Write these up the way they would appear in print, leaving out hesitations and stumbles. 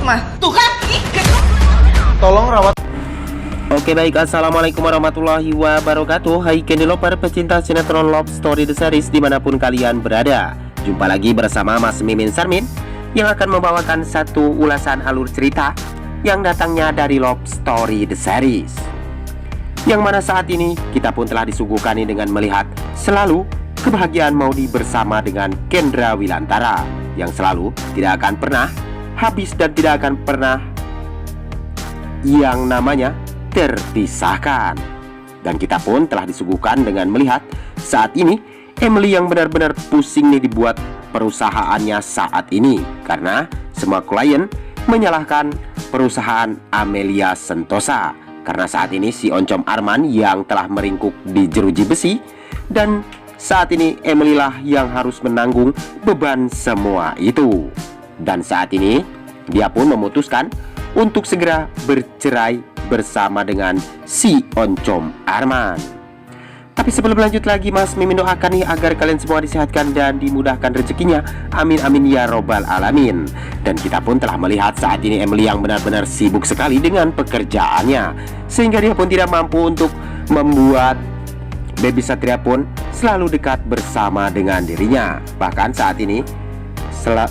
mah. Tuh kan? Tolong rawat. Oke baik, assalamualaikum warahmatullahi wabarakatuh. Hai Candy Lover, pecinta sinetron Love Story The Series dimanapun kalian berada. Jumpa lagi bersama Mas Mimin Sarmin yang akan membawakan satu ulasan alur cerita yang datangnya dari Love Story The Series, yang mana saat ini kita pun telah disuguhkan dengan melihat selalu kebahagiaan Maudy bersama dengan Kendra Wilantara, yang selalu tidak akan pernah habis dan tidak akan pernah yang namanya terpisahkan. Dan kita pun telah disuguhkan dengan melihat saat ini Emily yang benar-benar pusing nih dibuat perusahaannya saat ini, karena semua klien menyalahkan perusahaan Amelia Sentosa, karena saat ini si Oncom Arman yang telah meringkuk di jeruji besi, dan saat ini Emily lah yang harus menanggung beban semua itu. Dan saat ini dia pun memutuskan untuk segera bercerai bersama dengan si Oncom Arman. Tapi sebelum lanjut lagi, Mas Mimin doakan nih agar kalian semua disehatkan dan dimudahkan rezekinya. Amin amin ya robbal alamin. Dan kita pun telah melihat saat ini Emily yang benar-benar sibuk sekali dengan pekerjaannya, sehingga dia pun tidak mampu untuk membuat Baby Satria pun selalu dekat bersama dengan dirinya. Bahkan saat ini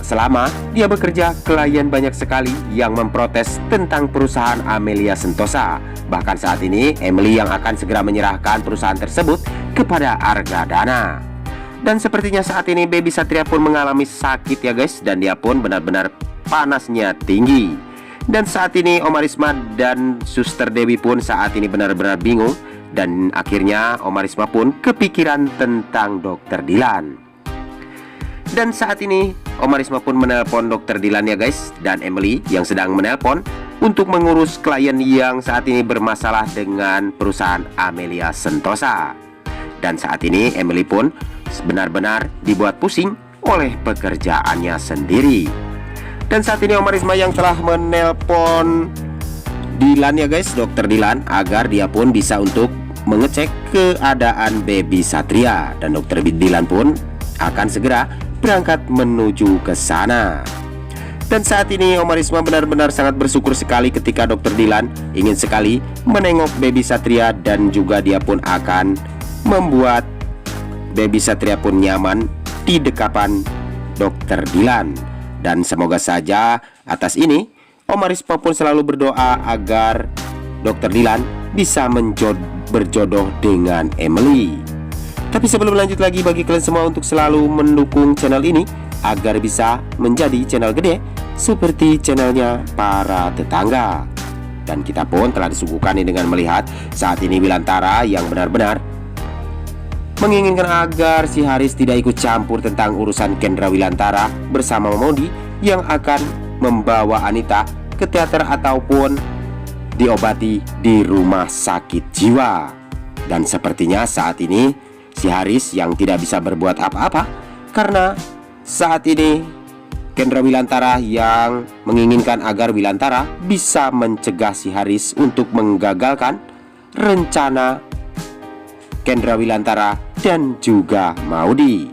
selama dia bekerja, klien banyak sekali yang memprotes tentang perusahaan Amelia Sentosa. Bahkan saat ini Emily yang akan segera menyerahkan perusahaan tersebut kepada Argadana. Dan sepertinya saat ini Baby Satria pun mengalami sakit ya guys, dan dia pun benar-benar panasnya tinggi. Dan saat ini Om Arisma dan Suster Dewi pun saat ini benar-benar bingung, dan akhirnya Om Arisma pun kepikiran tentang Dokter Dilan. Dan saat ini Om Arisma pun menelpon Dokter Dilan ya guys, dan Emily yang sedang menelpon untuk mengurus klien yang saat ini bermasalah dengan perusahaan Amelia Sentosa. Dan saat ini Emily pun benar-benar dibuat pusing oleh pekerjaannya sendiri. Dan saat ini Om Arisma yang telah menelpon Dilan ya guys, Dokter Dilan, agar dia pun bisa untuk mengecek keadaan Baby Satria. Dan Dokter Dilan pun akan segera berangkat menuju ke sana. Dan saat ini Om Arisma benar-benar sangat bersyukur sekali ketika Dokter Dilan ingin sekali menengok Baby Satria, dan juga dia pun akan membuat Baby Satria pun nyaman di dekapan Dokter Dilan. Dan semoga saja atas ini Om Arisma pun selalu berdoa agar Dokter Dilan bisa berjodoh dengan Emily. Tapi sebelum lanjut lagi, bagi kalian semua untuk selalu mendukung channel ini agar bisa menjadi channel gede seperti channelnya para tetangga. Dan kita pun telah disuguhkan dengan melihat saat ini Wilantara yang benar-benar menginginkan agar si Haris tidak ikut campur tentang urusan Kendra Wilantara bersama Maudy yang akan membawa Anita ke teater ataupun diobati di rumah sakit jiwa. Dan sepertinya saat ini si Haris yang tidak bisa berbuat apa-apa, karena saat ini Kendra Wilantara yang menginginkan agar Wilantara bisa mencegah si Haris untuk menggagalkan rencana Kendra Wilantara dan juga Maudy.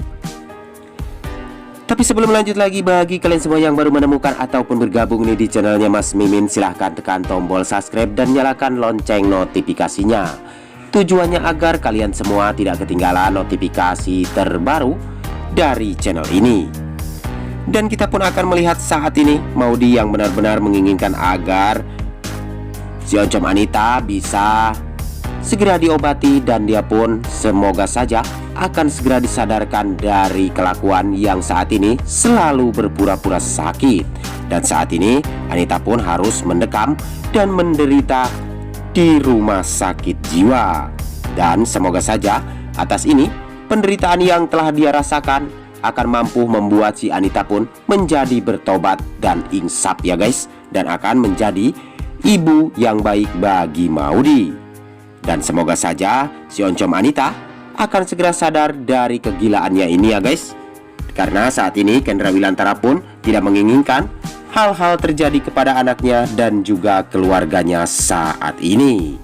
Tapi sebelum lanjut lagi, bagi kalian semua yang baru menemukan ataupun bergabung nih di channelnya Mas Mimin, silahkan tekan tombol subscribe dan nyalakan lonceng notifikasinya. Tujuannya agar kalian semua tidak ketinggalan notifikasi terbaru dari channel ini. Dan kita pun akan melihat saat ini Maudy yang benar-benar menginginkan agar si Oncom Anita bisa segera diobati, dan dia pun semoga saja akan segera disadarkan dari kelakuan yang saat ini selalu berpura-pura sakit. Dan saat ini Anita pun harus mendekam dan menderita di rumah sakit jiwa. Dan semoga saja atas ini penderitaan yang telah dia rasakan akan mampu membuat si Anita pun menjadi bertobat dan insaf ya guys, dan akan menjadi ibu yang baik bagi Maudy. Dan semoga saja si Oncom Anita akan segera sadar dari kegilaannya ini ya guys, karena saat ini Kendra Wilantara pun tidak menginginkan hal-hal terjadi kepada anaknya dan juga keluarganya saat ini.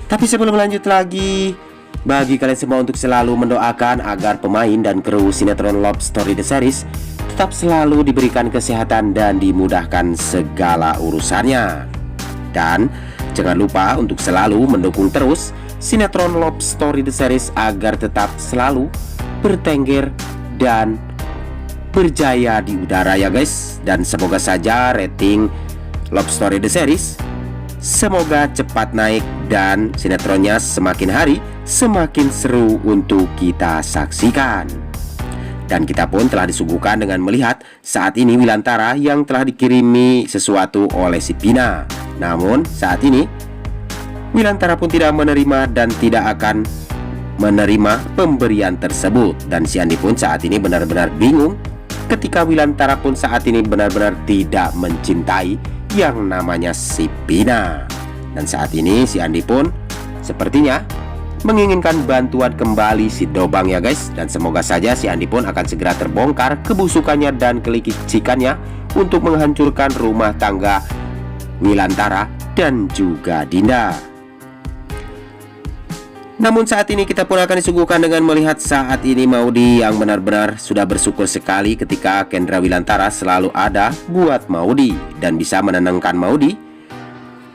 Tapi sebelum lanjut lagi, bagi kalian semua untuk selalu mendoakan agar pemain dan kru sinetron Love Story The Series tetap selalu diberikan kesehatan dan dimudahkan segala urusannya. Dan jangan lupa untuk selalu mendukung terus sinetron Love Story The Series agar tetap selalu bertengger dan berjaya di udara ya guys. Dan semoga saja rating Love Story The Series semoga cepat naik dan sinetronnya semakin hari semakin seru untuk kita saksikan. Dan kita pun telah disuguhkan dengan melihat saat ini Wilantara yang telah dikirimi sesuatu oleh si Pina. Namun saat ini Wilantara pun tidak menerima dan tidak akan menerima pemberian tersebut. Dan si Andi pun saat ini benar-benar bingung ketika Wilantara pun saat ini benar-benar tidak mencintai yang namanya si Pina. Dan saat ini si Andi pun sepertinya menginginkan bantuan kembali si Dobang ya guys. Dan semoga saja si Andi pun akan segera terbongkar kebusukannya dan kelicikannya untuk menghancurkan rumah tangga Wilantara dan juga Dinda. Namun saat ini kita pun akan disuguhkan dengan melihat saat ini Maudy yang benar-benar sudah bersyukur sekali ketika Kendra Wilantara selalu ada buat Maudy dan bisa menenangkan Maudy.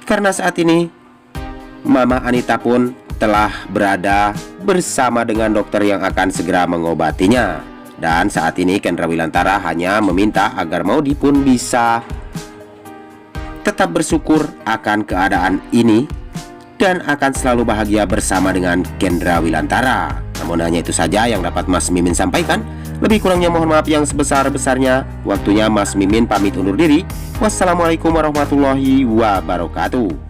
Karena saat ini Mama Anita pun telah berada bersama dengan dokter yang akan segera mengobatinya. Dan saat ini Kendra Wilantara hanya meminta agar Maudy pun bisa tetap bersyukur akan keadaan ini dan akan selalu bahagia bersama dengan Kendra Wilantara. Namun hanya itu saja yang dapat Mas Mimin sampaikan. Lebih kurangnya mohon maaf yang sebesar-besarnya. Waktunya Mas Mimin pamit undur diri. Wassalamualaikum warahmatullahi wabarakatuh.